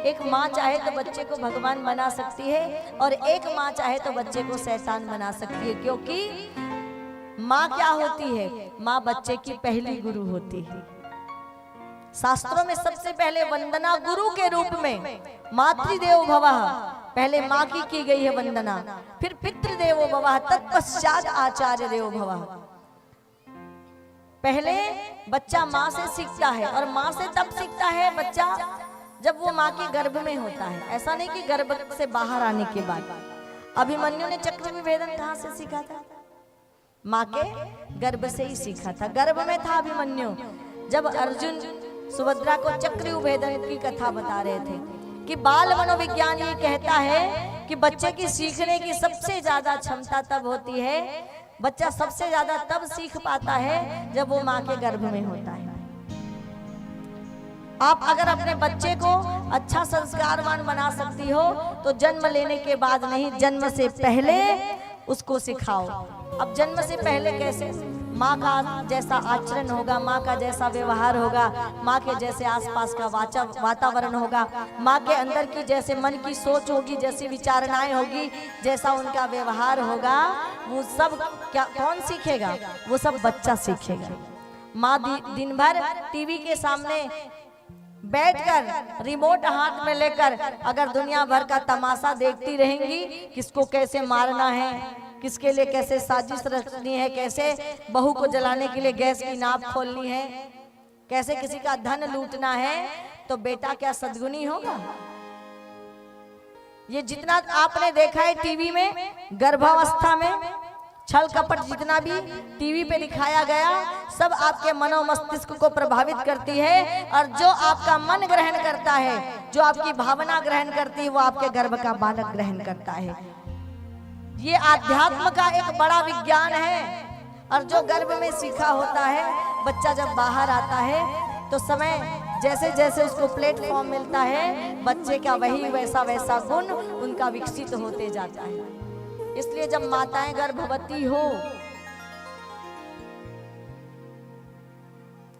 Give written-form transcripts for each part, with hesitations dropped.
एक माँ चाहे तो बच्चे को भगवान बना सकती है और एक माँ चाहे तो बच्चे को शैतान बना सकती है। क्योंकि माँ क्या होती है? माँ बच्चे की पहली गुरु होती है। शास्त्रों में सबसे पहले वंदना गुरु के रूप में मातृदेवो भवः, पहले माँ की गई है वंदना, फिर पितृदेवो भवः, तत्पश्चात आचार्य देवो भवः। पहले बच्चा माँ से सीखता है और माँ से तब सीखता है बच्चा जब वो माँ के गर्भ में होता है। ऐसा नहीं कि गर्भ से बाहर आने के बाद। अभिमन्यु ने चक्र विभेदन कहाँ से सीखा था? माँ के गर्भ से ही सीखा था। गर्भ में था अभिमन्यु जब अर्जुन सुभद्रा को चक्र विभेदन की कथा बता रहे थे कि बाल मनोविज्ञान ये कहता है कि बच्चे की सीखने की सबसे ज्यादा क्षमता तब होती है, बच्चा सबसे ज्यादा तब सीख पाता है जब वो माँ के गर्भ में होता है। आप अगर अपने बच्चे को अच्छा संस्कारवान बना सकती हो तो जन्म लेने के बाद नहीं, जन्म से पहले उसको सिखाओ। अब जन्म से पहले कैसे? माँ का जैसा आचरण होगा, माँ का जैसा व्यवहार होगा, माँ के जैसे आसपास का वातावरण होगा, माँ के अंदर की जैसे मन की सोच होगी, जैसी विचारणाएं होगी, जैसा उनका व्यवहार होगा, वो सब क्या कौन सीखेगा? वो सब बच्चा सीखेगा। माँ दिन भर टीवी के सामने बैठकर रिमोट हाथ में लेकर अगर दुनिया भर का तमाशा देखती रहेंगी, किसको कैसे मारना है, किसके लिए कैसे साजिश रचनी है, कैसे बहू को जलाने के लिए गैस की नाप खोलनी है, कैसे किसी का धन लूटना है, तो बेटा क्या सद्गुनी होगा? ये जितना आपने देखा है टीवी में, गर्भावस्था में छल कपट जितना भी टीवी पे दिखाया गया, सब आपके मनोमस्तिष्क को प्रभावित करती है। और जो आपका मन ग्रहण करता है, जो आपकी भावना ग्रहण करती है, वो आपके गर्भ का बालक ग्रहण करता है। ये आध्यात्म का एक बड़ा विज्ञान है। और जो गर्भ में सीखा होता है, बच्चा जब बाहर आता है तो समय जैसे जैसे उसको प्लेटफॉर्म मिलता है, बच्चे का वही वैसा वैसा गुण उनका विकसित होते जाता है। इसलिए जब माताएं गर्भवती हो,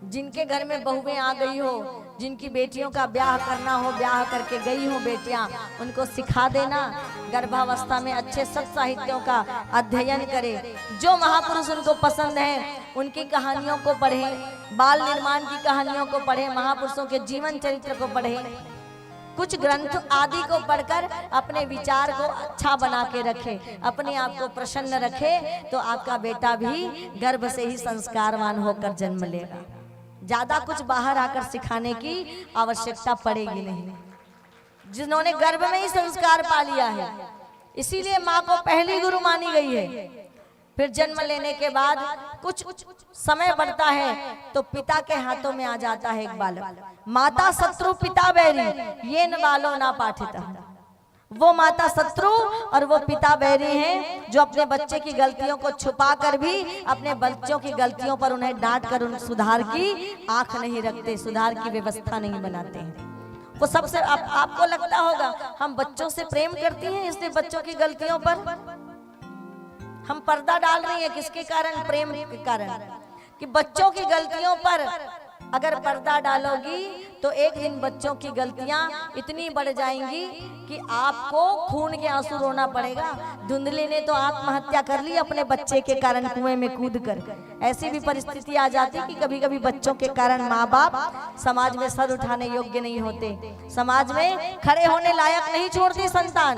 जिनके घर में बहुएं आ गई हो, जिनकी बेटियों का ब्याह करना हो, ब्याह करके गई हो बेटियां, उनको सिखा देना गर्भावस्था में अच्छे सत साहित्यों का अध्ययन करे। जो महापुरुष उनको पसंद है उनकी कहानियों को पढ़े, बाल निर्माण की कहानियों को पढ़े, महापुरुषों के जीवन चरित्र को पढ़े, कुछ ग्रंथ आदि को पढ़कर अपने विचार को अच्छा बना के रखे, अपने आप को प्रसन्न रखे, तो आपका बेटा भी गर्भ से ही संस्कारवान होकर जन्म लेगा। ज्यादा कुछ बाहर आकर सिखाने की आवश्यकता पड़ेगी नहीं, जिन्होंने गर्भ में ही संस्कार पा लिया है। इसीलिए माँ को पहली गुरु मानी गई है। फिर जन्म लेने के बाद कुछ समय बढ़ता है तो पिता के हाथों में आ जाता है एक बालक। माता शत्रु पिता बैरी, ये न बालो ना पाठिता। वो माता शत्रु और वो पिता बैरी हैं, जो अपने बच्चे की गलतियों को छुपा कर भी अपने बच्चों की गलतियों पर उन्हें डांट कर उन सुधार की आंख नहीं रखते, सुधार की व्यवस्था नहीं बनाते हैं। वो सबसे आपको लगता होगा हम बच्चों से प्रेम करती हैं, इसलिए बच्चों की गलतियों पर हम पर्दा डाल रही हैं। किसके कारण? प्रेम के कारण। कि बच्चों की गलतियों पर अगर पर्दा डालोगी तो एक दिन बच्चों की गलतियां इतनी बढ़ जाएंगी कि आपको खून के आंसू रोना पड़ेगा। धुंधली ने तो आत्महत्या कर ली अपने बच्चे के कारण, कुएं में कूद कर। ऐसी भी परिस्थिति आ जाती कि कभी कभी बच्चों के कारण माँ बाप समाज में सर उठाने योग्य नहीं होते, समाज में खड़े होने लायक नहीं छोड़ती संतान।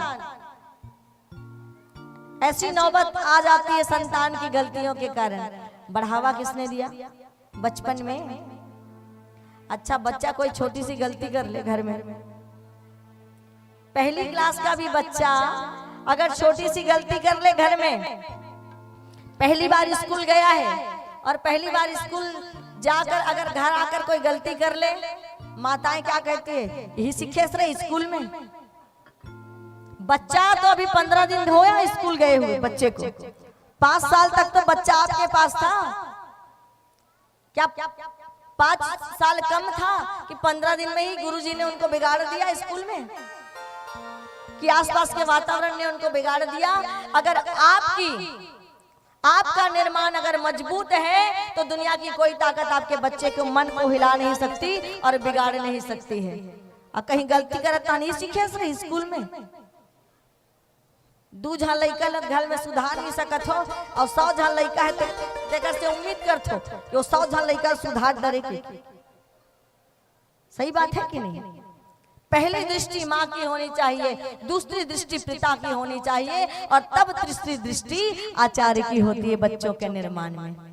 ऐसी नौबत आ जाती है संतान की गलतियों के कारण। बढ़ावा किसने दिया? बचपन में। अच्छा, बच्चा कोई छोटी सी गलती कर ले घर में, पहली क्लास का भी बच्चा अगर छोटी सी गलती कर ले घर में, पहली बार स्कूल गया है और पहली बार स्कूल जाकर अगर घर आकर कोई गलती कर ले, माताएं क्या कहती है? यही सीखे रहे स्कूल में। बच्चा तो अभी 15 दिन होया स्कूल गए हुए बच्चे को, 5 साल तक तो बच्चा आपके पास था क्या? 5 साल कम था कि 15 दिन में ही गुरुजी ने उनको बिगाड़ दिया स्कूल में, कि आसपास के वातावरण ने उनको बिगाड़ दिया। अगर आपका निर्माण अगर मजबूत है तो दुनिया की कोई ताकत आपके बच्चे के मन को हिला नहीं सकती और बिगाड़ नहीं सकती है। और कहीं गलती करता नहीं सीखे सही स्कूल में। 2 झन लड़का लग घर में सुधार नहीं सकत हो और 100 झन लड़का है तो से उम्मीद करत हो कि 100 झन लड़का सुधार डरे के। सही बात है कि नहीं? पहली दृष्टि माँ की होनी चाहिए, दूसरी दृष्टि पिता की होनी चाहिए और तब तीसरी दृष्टि आचार्य की होती है बच्चों के निर्माण में।